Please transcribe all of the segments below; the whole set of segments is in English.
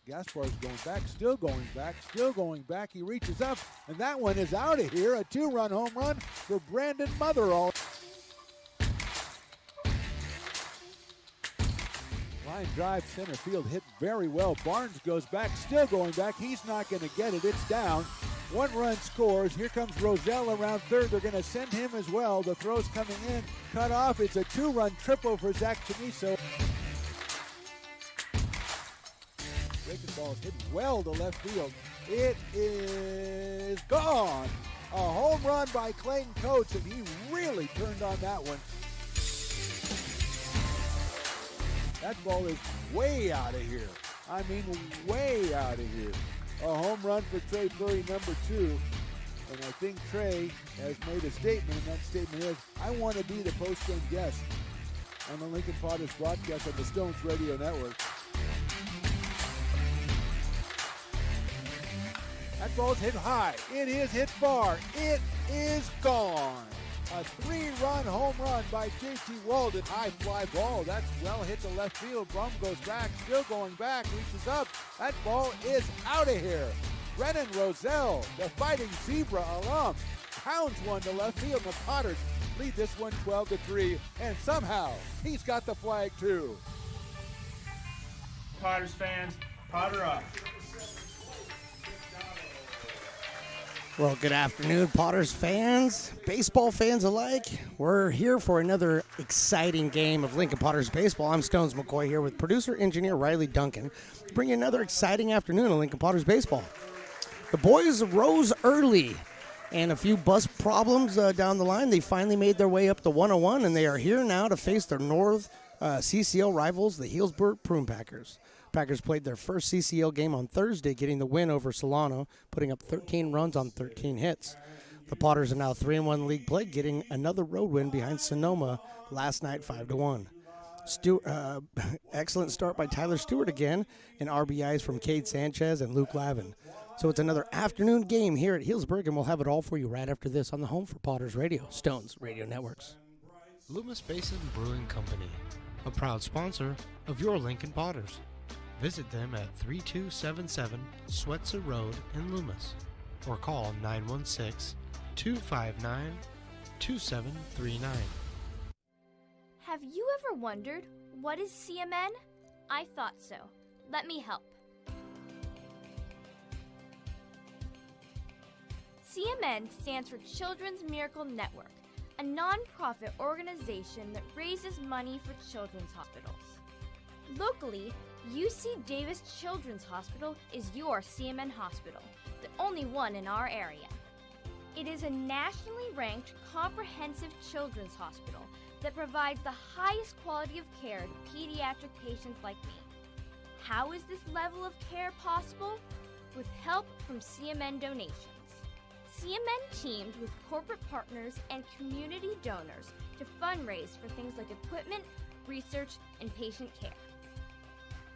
Gaspar's going back, still going back, still going back. He reaches up, and that one is out of here. A 2-run home run for Brandon Motherall. Line drive, center field, hit very well. Barnes goes back, still going back. He's not going to get it. It's down. 1 run scores. Here comes Roselle around third. They're going to send him as well. The throw's coming in. Cut off. It's a 2-run triple for Zach Chamiso. Breaking ball is hit well to left field. It is gone. A home run by Clayton Coates, and he really turned on that one. That ball is way out of here. I mean, way out of here. A home run for Trey Fleury, number 2. And I think Trey has made a statement, and that statement is, I want to be the post-game guest on the Lincoln Potters broadcast on the Stones Radio Network. That ball's hit high. It is hit far. It is gone. A 3-run home run by J.T. Walden. High fly ball. That's well hit to left field. Brum goes back, still going back, reaches up. That ball is out of here. Brennan Roselle, the Fighting Zebra alum, pounds one to left field. The Potters lead this one 12-3, and somehow he's got the flag too. Potters fans, Potter up. Well, good afternoon, Potters fans, baseball fans alike. We're here for another exciting game of Lincoln Potters baseball. I'm Stones McCoy here with producer-engineer Riley Duncan, bringing another exciting afternoon of Lincoln Potters baseball. The boys rose early, and a few bus problems down the line. They finally made their way up to 101, and they are here now to face their North CCL rivals, the Healdsburg Prune Packers. Packers played their first CCL game on Thursday, getting the win over Solano, putting up 13 runs on 13 hits. The Potters are now 3-1 league play, getting another road win behind Sonoma last night 5-1. Excellent start by Tyler Stewart again, and RBIs from Cade Sanchez and Luke Lavin. So it's another afternoon game here at Healdsburg, and we'll have it all for you right after this on the home for Potters Radio, Stones Radio Networks. Loomis Basin Brewing Company, a proud sponsor of your Lincoln Potters. Visit them at 3277 Swetzer Road in Loomis or call 916-259-2739. Have you ever wondered, what is CMN? I thought so. Let me help. CMN stands for Children's Miracle Network, a non-profit organization that raises money for children's hospitals. Locally, UC Davis Children's Hospital is your CMN hospital, the only one in our area. It is a nationally ranked comprehensive children's hospital that provides the highest quality of care to pediatric patients like me. How is this level of care possible? With help from CMN donations. CMN teamed with corporate partners and community donors to fundraise for things like equipment, research, and patient care.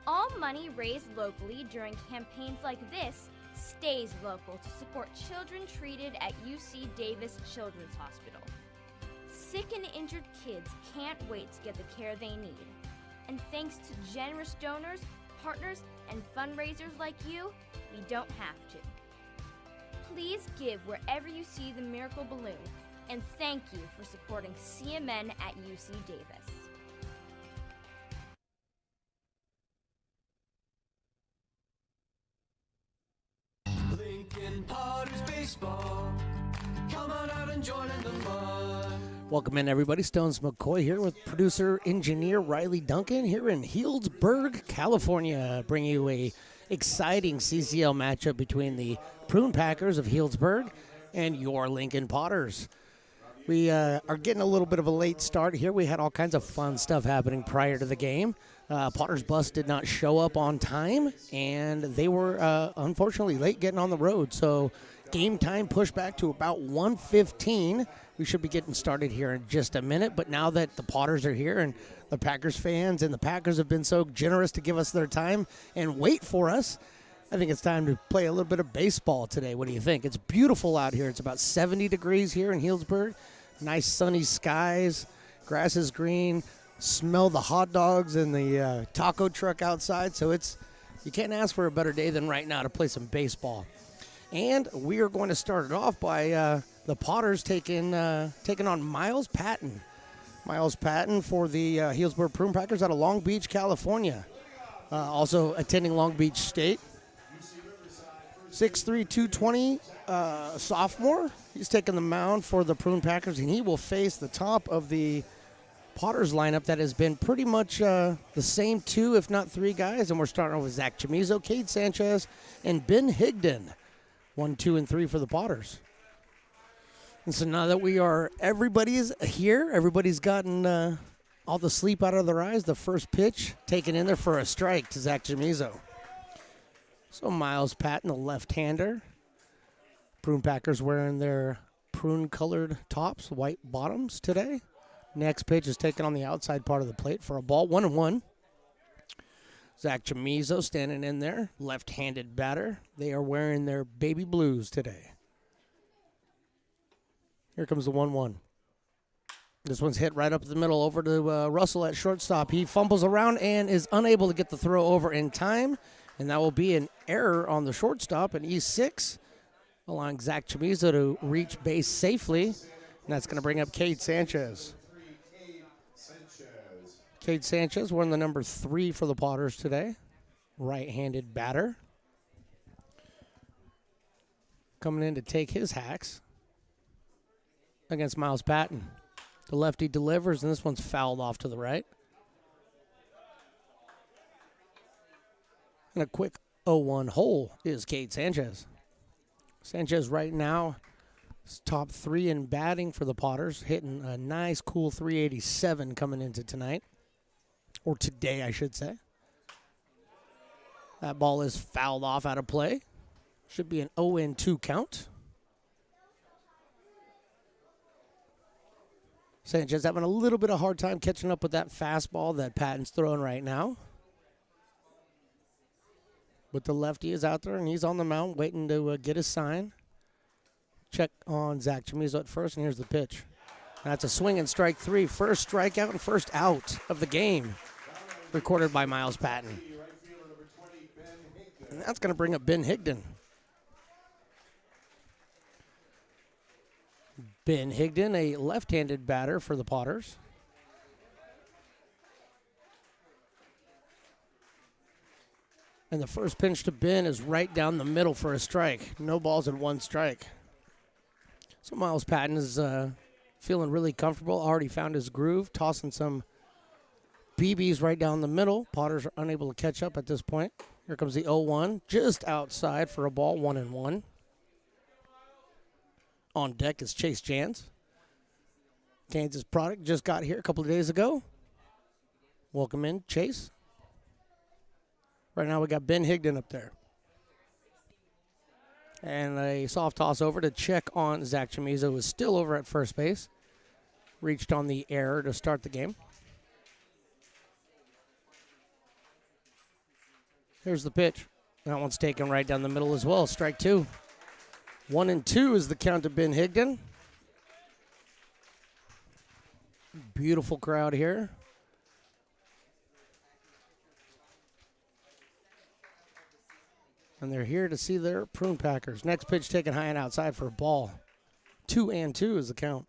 All money raised locally during campaigns like this stays local to support children treated at UC Davis Children's Hospital. Sick and injured kids can't wait to get the care they need. And thanks to generous donors, partners, and fundraisers like you, we don't have to. Please give wherever you see the Miracle Balloon, and thank you for supporting CMN at UC Davis. Lincoln Potters baseball. Come on out and join in the fun. Welcome in, everybody. Stones McCoy here with producer-engineer Riley Duncan here in Healdsburg, California, bringing you a exciting CCL matchup between the Prune Packers of Healdsburg and your Lincoln Potters. We are getting a little bit of a late start here. We had all kinds of fun stuff happening prior to the game. Potters bus did not show up on time, and they were unfortunately late getting on the road. So game time pushed back to about 1:15. We should be getting started here in just a minute. But now that the Potters are here and the Packers fans and the Packers have been so generous to give us their time and wait for us, I think it's time to play a little bit of baseball today. What do you think? It's beautiful out here. It's about 70 degrees here in Healdsburg. Nice sunny skies. Grass is green. Smell the hot dogs and the taco truck outside. So it's You can't ask for a better day than right now to play some baseball. And we are going to start it off by the Potters taking on Miles Patton. Miles Patton for the Healdsburg Prune Packers out of Long Beach, California. Also attending Long Beach State. 6'3", 220 sophomore. He's taking the mound for the Prune Packers, and he will face the top of the Potters lineup that has been pretty much the same 2, if not 3 guys. And we're starting off with Zach Chamizo, Cade Sanchez, and Ben Higdon. 1, 2, and 3 for the Potters. And so now that everybody's here, everybody's gotten all the sleep out of their eyes. The first pitch taken in there for a strike to Zach Chamizo. So Miles Patton, the left-hander. Prune Packers wearing their prune-colored tops, white bottoms today. Next pitch is taken on the outside part of the plate for a ball, 1-1. Zach Chamizo standing in there, left-handed batter. They are wearing their baby blues today. Here comes the 1-1. This one's hit right up the middle over to Russell at shortstop. He fumbles around and is unable to get the throw over in time, and that will be an error on the shortstop, an E6, allowing Zach Chamizo to reach base safely, and that's going to bring up Cade Sanchez. Cade Sanchez wearing the number 3 for the Potters today. Right-handed batter. Coming in to take his hacks against Miles Patton. The lefty delivers, and this one's fouled off to the right. And a quick 0-1 hole is Cade Sanchez. Sanchez right now is top 3 in batting for the Potters, hitting a nice, cool 387 coming into tonight. Or today, I should say. That ball is fouled off out of play. Should be an 0-2 count. Sanchez having a little bit of hard time catching up with that fastball that Patton's throwing right now. But the lefty is out there, and he's on the mound waiting to get his sign. Check on Zach Chamizo at first, and here's the pitch. That's a swing and strike 3. First strikeout and first out of the game. Recorded by Miles Patton. And that's going to bring up Ben Higdon. Ben Higdon, a left-handed batter for the Potters. And the first pitch to Ben is right down the middle for a strike. No balls and 1 strike. So Miles Patton is feeling really comfortable. Already found his groove, tossing some BBs right down the middle. Potters are unable to catch up at this point. Here comes the 0-1, just outside for a ball, 1-1. On deck is Chase Jans. Kansas product just got here a couple of days ago. Welcome in, Chase. Right now we got Ben Higdon up there. And a soft toss over to check on Zach Chamizo, who is still over at first base. Reached on the error to start the game. Here's the pitch. That one's taken right down the middle as well. Strike 2. 1-2 is the count to Ben Higdon. Beautiful crowd here. And they're here to see their Prune Packers. Next pitch taken high and outside for a ball. 2-2 is the count.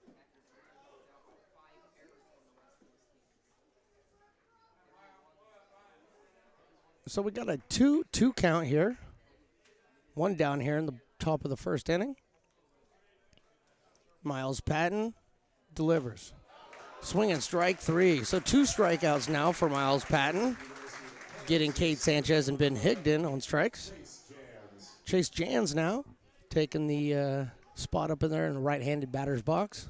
So we got a 2-2 count here. 1 down here in the top of the first inning. Miles Patton delivers. Swing and strike 3. So 2 strikeouts now for Miles Patton. Getting Cade Sanchez and Ben Higdon on strikes. Chase Jans now taking the spot up in there in the right-handed batter's box.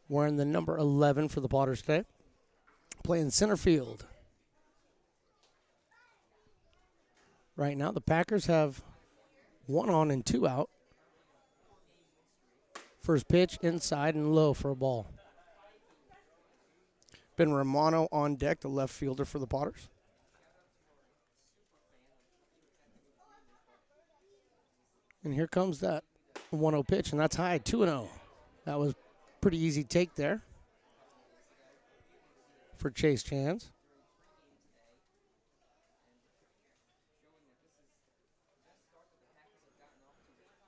Wearing the number 11 for the Potters today. Playing center field. Right now, the Packers have 1 on and 2 out. First pitch inside and low for a ball. Ben Romano on deck, the left fielder for the Potters. And here comes that 1-0 pitch, and that's high, 2-0. That was pretty easy take there for Chase Jans.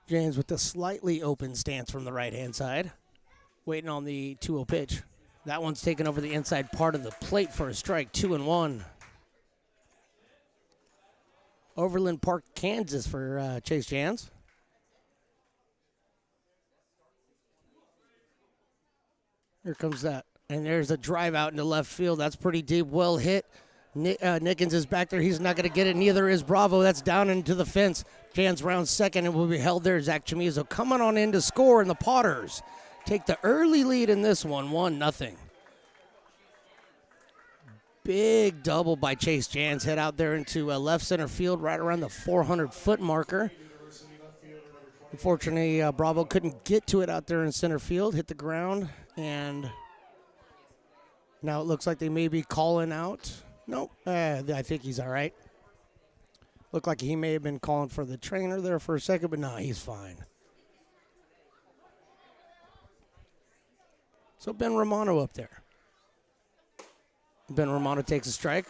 James with the slightly open stance from the right-hand side. Waiting on the 2-0 pitch. That one's taken over the inside part of the plate for a strike, 2-1. Overland Park, Kansas for Chase Jans. Here comes that. And there's a drive out into left field. That's pretty deep. Well hit. Nickens is back there. He's not going to get it. Neither is Bravo. That's down into the fence. Jans round second and will be held there. Zach Chamizo coming on in to score, and the Potters take the early lead in this one, 1-0. Big double by Chase Jans. Head out there into left center field right around the 400-foot marker. Unfortunately, Bravo couldn't get to it out there in center field. Hit the ground, and now it looks like they may be calling out. Nope, I think he's all right. Looked like he may have been calling for the trainer there for a second, but no, he's fine. So Ben Romano up there. Ben Romano takes a strike.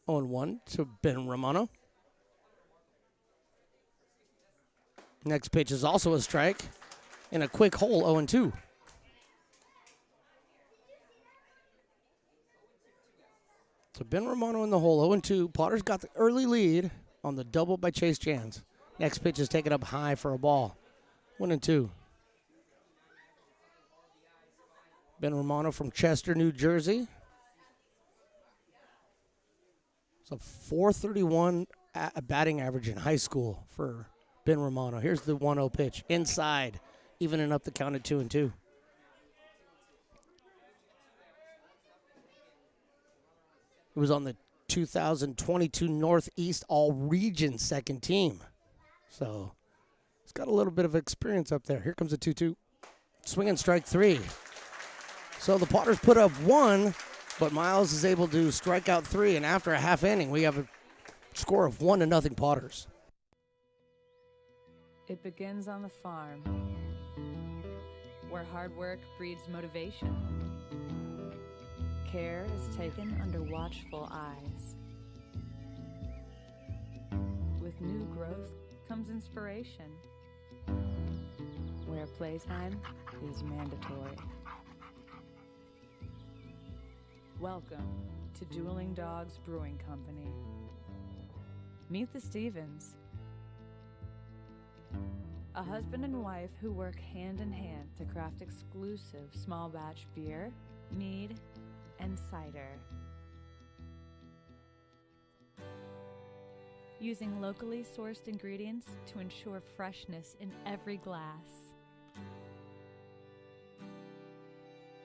On 1 to Ben Romano. Next pitch is also a strike. And a quick hole, 0-2. So Ben Romano in the hole, 0-2. Potters got the early lead on the double by Chase Jans. Next pitch is taken up high for a ball. 1-2. Ben Romano from Chester, New Jersey. So 431 batting average in high school for Ben Romano. Here's the 1-0 pitch. Inside, evening up the count at 2-2. It was on the 2022 Northeast All-Region second team. So he's got a little bit of experience up there. Here comes a 2-2. Swing and strike 3. So the Potters put up 1, but Miles is able to strike out 3. And after a half inning, we have a score of 1-0 Potters. It begins on the farm, where hard work breeds motivation. Care is taken under watchful eyes. With new growth comes inspiration, where playtime is mandatory. Welcome to Dueling Dogs Brewing Company. Meet the Stevens, a husband and wife who work hand in hand to craft exclusive small batch beer, mead, and cider. Using locally sourced ingredients to ensure freshness in every glass.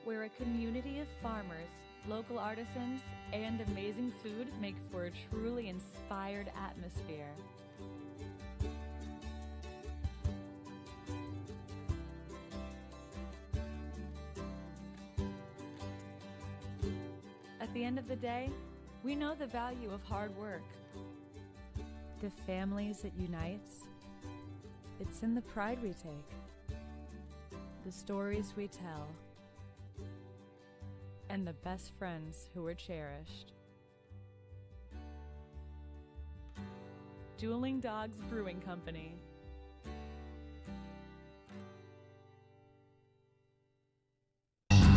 Where a community of farmers, local artisans, and amazing food make for a truly inspired atmosphere. At the end of the day, we know the value of hard work. The families it unites, it's in the pride we take, the stories we tell, and the best friends who are cherished. Dueling Dogs Brewing Company.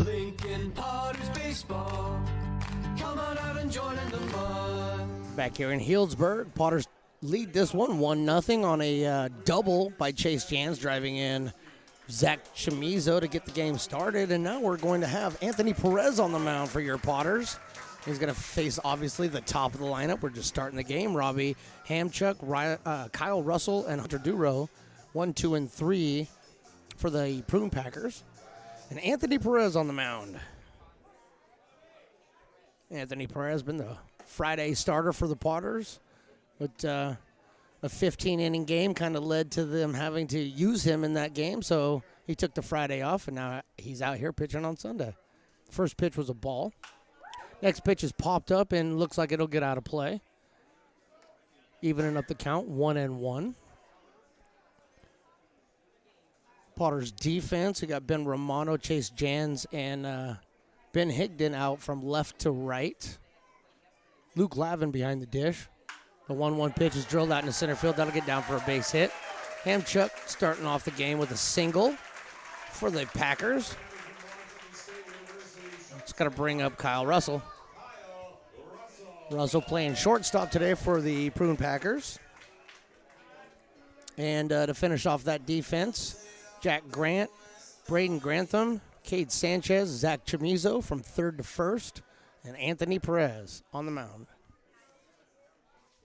Lincoln Potters Baseball. Come on out and join in the fun. Back here in Healdsburg, Potters lead this one 1-0 on a double by Chase Jans, driving in Zach Chamizo to get the game started. And now we're going to have Anthony Perez on the mound for your Potters. He's going to face, obviously, the top of the lineup. We're just starting the game. Robbie Hamchuk, Kyle Russell, and Hunter Duro, 1, 2, and 3 for the Prune Packers. And Anthony Perez on the mound. Anthony Perez been the Friday starter for the Potters. But a 15-inning game kind of led to them having to use him in that game. So he took the Friday off, and now he's out here pitching on Sunday. First pitch was a ball. Next pitch is popped up and looks like it'll get out of play. Evening up the count, 1-1. Potters defense, we got Ben Romano, Chase Jans, and Ben Higdon out from left to right. Luke Lavin behind the dish. The 1-1 pitch is drilled out into center field. That'll get down for a base hit. Hamchuk starting off the game with a single for the Packers. It's got to bring up Kyle Russell. Russell playing shortstop today for the Prune Packers. And to finish off that defense, Jack Grant, Braden Grantham, Cade Sanchez, Zach Chamizo from third to first, and Anthony Perez on the mound.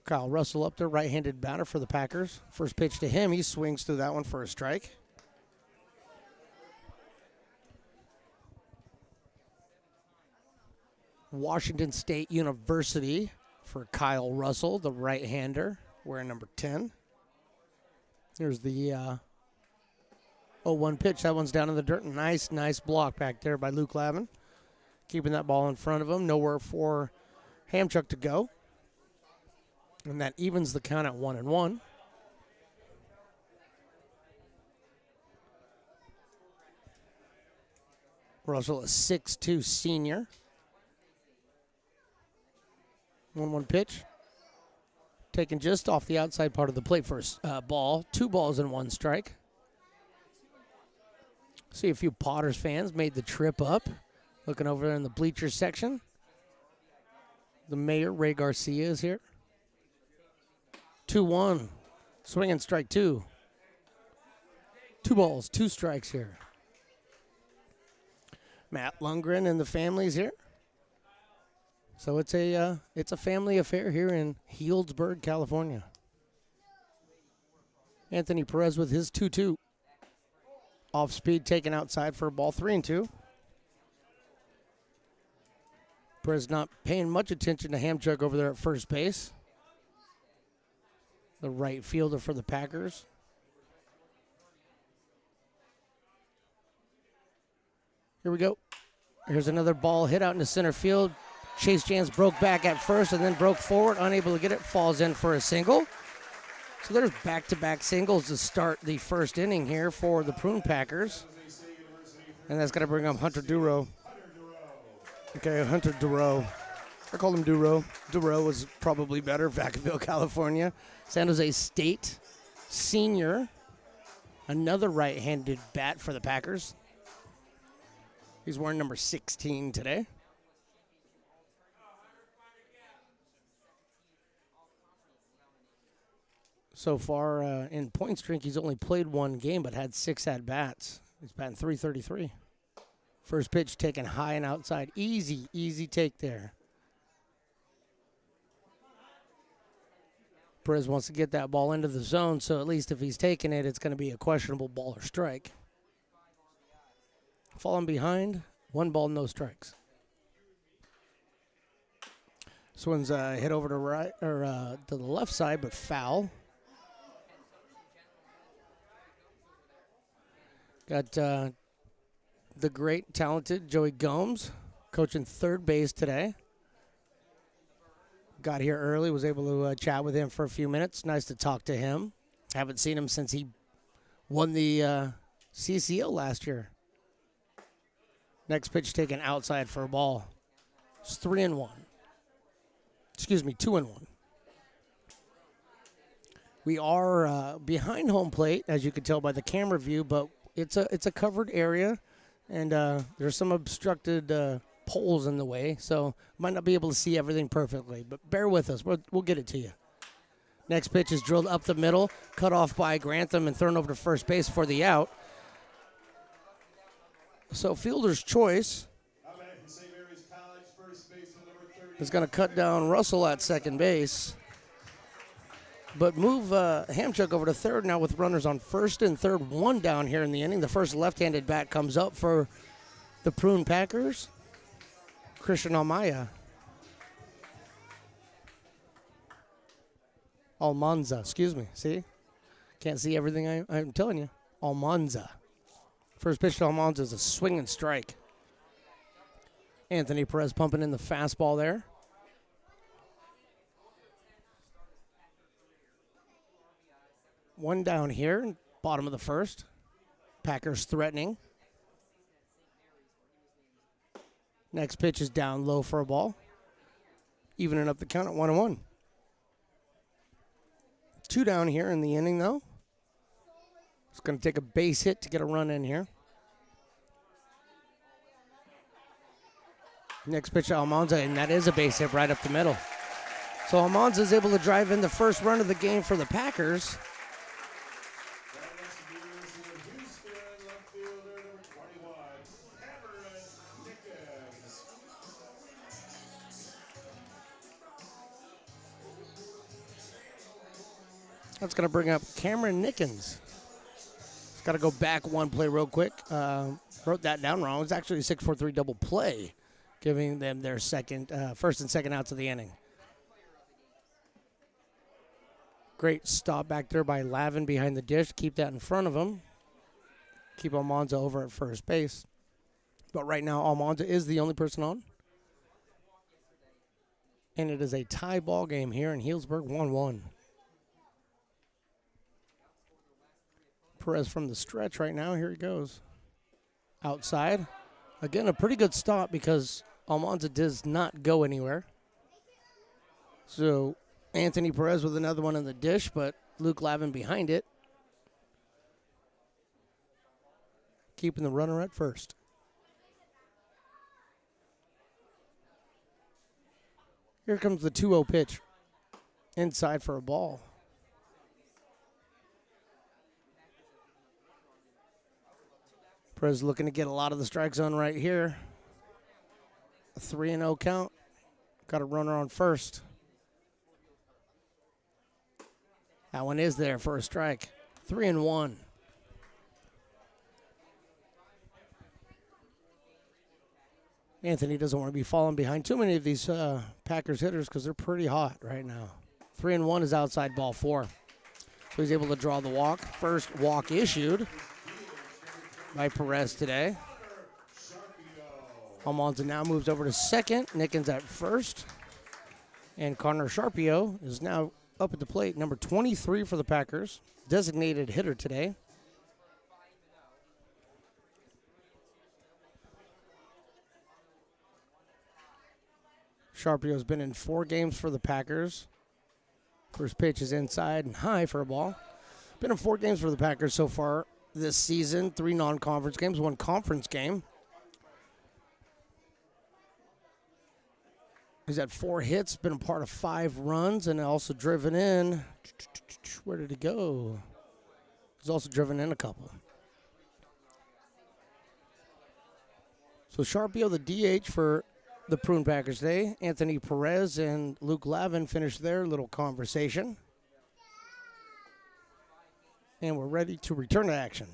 Kyle Russell up there, right-handed batter for the Packers. First pitch to him, he swings through that one for a strike. Washington State University for Kyle Russell, the right-hander, wearing number 10. Here's the 0-1 pitch. That one's down in the dirt. Nice block back there by Luke Lavin. Keeping that ball in front of him. Nowhere for Hamchuk to go. And that evens the count at 1-1. Russell, a 6'2" senior. 1-1 pitch. Taken just off the outside part of the plate for a ball. 2 balls and 1 strike. See a few Potters fans made the trip up. Looking over there in the bleachers section. The mayor, Ray Garcia, is here. 2-1. Swing and strike 2. 2 balls, 2 strikes here. Matt Lundgren and the family's here. So it's a family affair here in Healdsburg, California. Anthony Perez with his 2-2. Off speed, taken outside for a ball, 3-2. Perez not paying much attention to Hamchuk over there at first base. The right fielder for the Packers. Here we go. Here's another ball hit out into center field. Chase Jans broke back at first and then broke forward, unable to get it, falls in for a single. So there's back-to-back singles to start the first inning here for the Prune Packers. And that's going to bring up Hunter Duro. Okay, Hunter Duro. I called him Duro. Duro was probably better, Vacaville, California. San Jose State senior. Another right-handed bat for the Packers. He's wearing number 16 today. So far in point streak, he's only played 1 game but had 6 at-bats. He's batting .333. First pitch taken high and outside. Easy take there. Perez wants to get that ball into the zone, so at least if he's taking it, it's going to be a questionable ball or strike. Falling behind, 1 ball, no strikes. This one's hit over to right or to the left side, but foul. Got the great, talented Joey Gomes coaching third base today. Got here early, was able to chat with him for a few minutes. Nice to talk to him. Haven't seen him since he won the CCO last year. Next pitch taken outside for a ball. It's 3-1. Excuse me, 2-1. We are behind home plate, as you can tell by the camera view, but it's a covered area, and there's some obstructed poles in the way, so might not be able to see everything perfectly, but bear with us. We'll get it to you. Next pitch is drilled up the middle, cut off by Grantham and thrown over to first base for the out. So fielder's choice is going to cut down Russell at second base, but move Hamchuk over to third now with runners on first and third, 1 down here in the inning. The first left-handed bat comes up for the Prune Packers. Christian Almanza. Excuse me. See? Can't see everything I'm telling you. Almanza. First pitch to Almanza is a swing and strike. Anthony Perez pumping in the fastball there. One down here, bottom of the first. Packers threatening. Next pitch is down low for a ball. Evening up the count at 1-1. Two down here in the inning, though. It's going to take a base hit to get a run in here. Next pitch to Almanza, and that is a base hit right up the middle. So Almanza is able to drive in the first run of the game for the Packers. That's going to bring up Cameron Nickens. It's got to go back one play real quick. Wrote that down wrong. It's actually a 6-4-3 double play, giving them their first and second outs of the inning. Great stop back there by Lavin behind the dish. Keep that in front of him. Keep Almanza over at first base. But right now, Almanza is the only person on. And it is a tie ball game here in Healdsburg, 1-1. Perez from the stretch right now. Here he goes. Outside. Again, a pretty good stop because Almanza does not go anywhere. So Anthony Perez with another one in the dish, but Luke Lavin behind it. Keeping the runner at first. Here comes the 2-0 pitch. Inside for a ball. Perez looking to get a lot of the strike zone right here. A 3-0 count. Got a runner on first. That one is there for a strike. 3-1. Anthony doesn't want to be falling behind too many of these Packers hitters because they're pretty hot right now. 3-1 is outside ball 4. So he's able to draw the walk. First walk issued by Perez today. Almanza now moves over to second. Nickens at first. And Connor Sharpio is now up at the plate, number 23 for the Packers. Designated hitter today. Sharpio's been in 4 games for the Packers. First pitch is inside and high for a ball. Been in 4 games for the Packers so far this season. 3 non-conference games, 1 conference game. He's had 4 hits, been a part of 5 runs, and also driven in. Where did he go? He's also driven in a couple. So Sharpio, the DH for the Prune Packers today. Anthony Perez and Luke Lavin finished their little conversation. And we're ready to return to action.